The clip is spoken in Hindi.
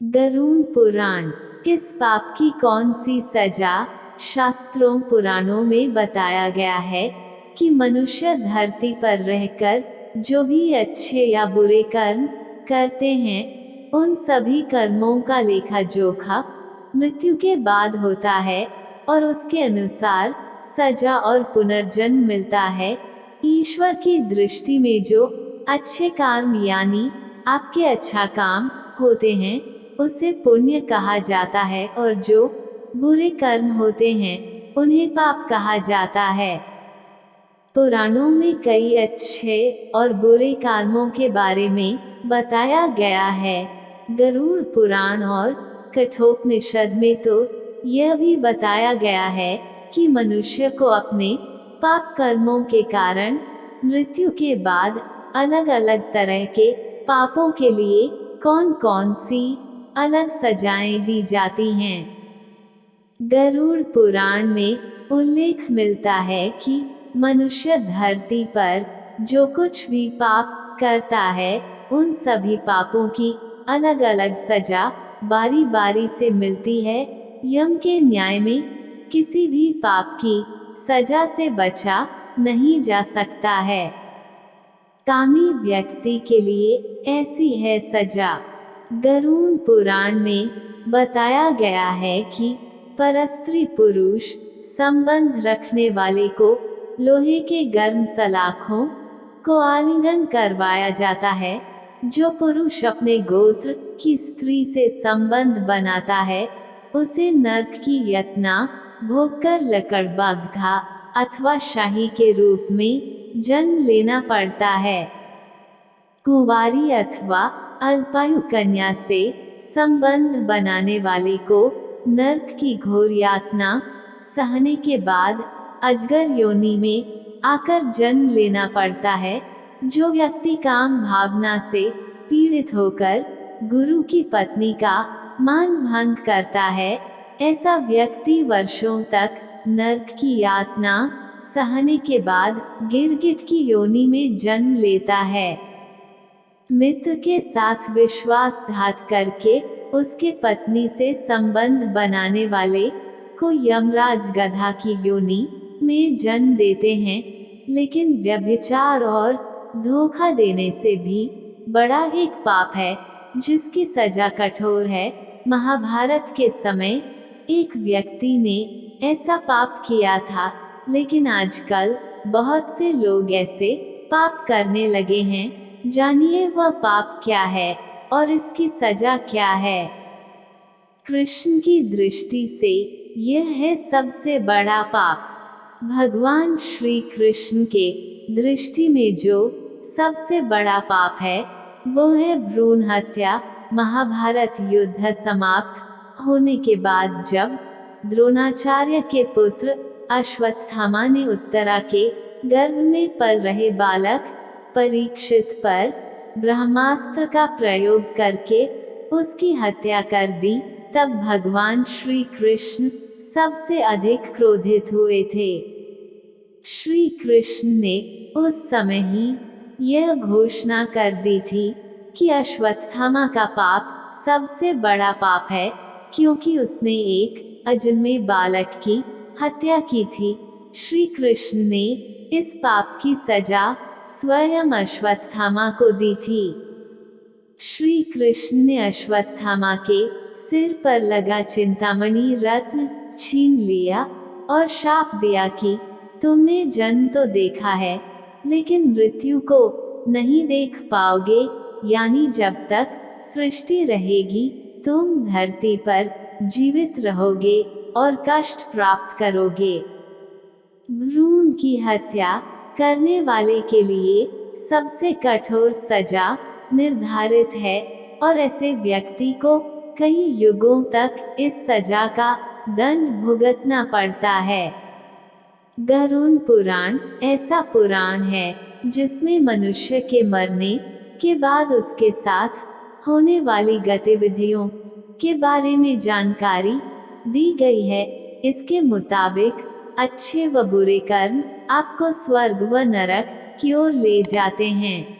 गरुड़ पुराण। किस पाप की कौन सी सजा? शास्त्रों पुराणों में बताया गया है कि मनुष्य धरती पर रहकर जो भी अच्छे या बुरे कर्म करते हैं, उन सभी कर्मों का लेखा जोखा मृत्यु के बाद होता है और उसके अनुसार सजा और पुनर्जन्म मिलता है। ईश्वर की दृष्टि में जो अच्छे कर्म यानी आपके अच्छा काम होते हैं, उसे पुण्य कहा जाता है, और जो बुरे कर्म होते हैं उन्हें पाप कहा जाता है। पुराणों में कई अच्छे और बुरे कर्मों के बारे में बताया गया है। गरुड़ पुराण और कठोपनिषद में तो यह भी बताया गया है कि मनुष्य को अपने पाप कर्मों के कारण मृत्यु के बाद अलग अलग तरह के पापों के लिए कौन कौन सी अलग सजाएं दी जाती हैं। गरुड़ पुराण में उल्लेख मिलता है कि मनुष्य धरती पर जो कुछ भी पाप करता है, उन सभी पापों की अलग अलग सजा बारी बारी से मिलती है। यम के न्याय में किसी भी पाप की सजा से बचा नहीं जा सकता है। कामी व्यक्ति के लिए ऐसी है सजा। गरुड़ पुराण में बताया गया है कि परस्त्री पुरुष संबंध रखने वाले को लोहे के गर्म सलाखों को आलिंगन करवाया जाता है। जो पुरुष अपने गोत्र की स्त्री से संबंध बनाता है, उसे नरक की यातना भोगकर लकड़बग्घा अथवा शाही के रूप में जन्म लेना पड़ता है। कुंवारी अथवा अल्पायु कन्या से संबंध बनाने वाले को नरक की घोर यातना सहने के बाद अजगर योनि में आकर जन्म लेना पड़ता है। जो व्यक्ति काम भावना से पीड़ित होकर गुरु की पत्नी का मान भंग करता है, ऐसा व्यक्ति वर्षों तक नरक की यातना सहने के बाद गिरगिट की योनि में जन्म लेता है। मित्र के साथ विश्वासघात करके उसके पत्नी से संबंध बनाने वाले को यमराज गधा की योनि में जन्म देते हैं। लेकिन व्यभिचार और धोखा देने से भी बड़ा एक पाप है जिसकी सजा कठोर है। महाभारत के समय एक व्यक्ति ने ऐसा पाप किया था, लेकिन आजकल बहुत से लोग ऐसे पाप करने लगे हैं। जानिए वह पाप क्या है और इसकी सजा क्या है। कृष्ण की दृष्टि से यह है सबसे बड़ा पाप। भगवान श्री कृष्ण के दृष्टि में जो सबसे बड़ा पाप है, वो है भ्रूण हत्या। महाभारत युद्ध समाप्त होने के बाद जब द्रोणाचार्य के पुत्र अश्वत्थामा ने उत्तरा के गर्भ में पल रहे बालक परीक्षित पर ब्रह्मास्त्र का प्रयोग करके उसकी हत्या कर दी, तब भगवान श्री कृष्ण सबसे अधिक क्रोधित हुए थे। श्री कृष्ण ने उस समय ही यह घोषणा कर दी थी कि अश्वत्थामा का पाप सबसे बड़ा पाप है, क्योंकि उसने एक अजन्मे बालक की हत्या की थी। श्री कृष्ण ने इस पाप की सजा स्वयं अश्वत्थामा को दी थी। श्री कृष्ण ने अश्वत्थामा के सिर पर लगा चिंतामणि रत्न छीन लिया और शाप दिया कि तुमने जन्म तो देखा है, लेकिन मृत्यु को नहीं देख पाओगे, यानी जब तक सृष्टि रहेगी तुम धरती पर जीवित रहोगे और कष्ट प्राप्त करोगे। भ्रूण की हत्या करने वाले के लिए सबसे कठोर सजा निर्धारित है, और ऐसे व्यक्ति को कई युगों तक इस सजा का दंड भुगतना पड़ता है। गरुड़ पुराण ऐसा पुराण है जिसमें मनुष्य के मरने के बाद उसके साथ होने वाली गतिविधियों के बारे में जानकारी दी गई है। इसके मुताबिक अच्छे व बुरे कर्म आपको स्वर्ग व नरक की ओर ले जाते हैं।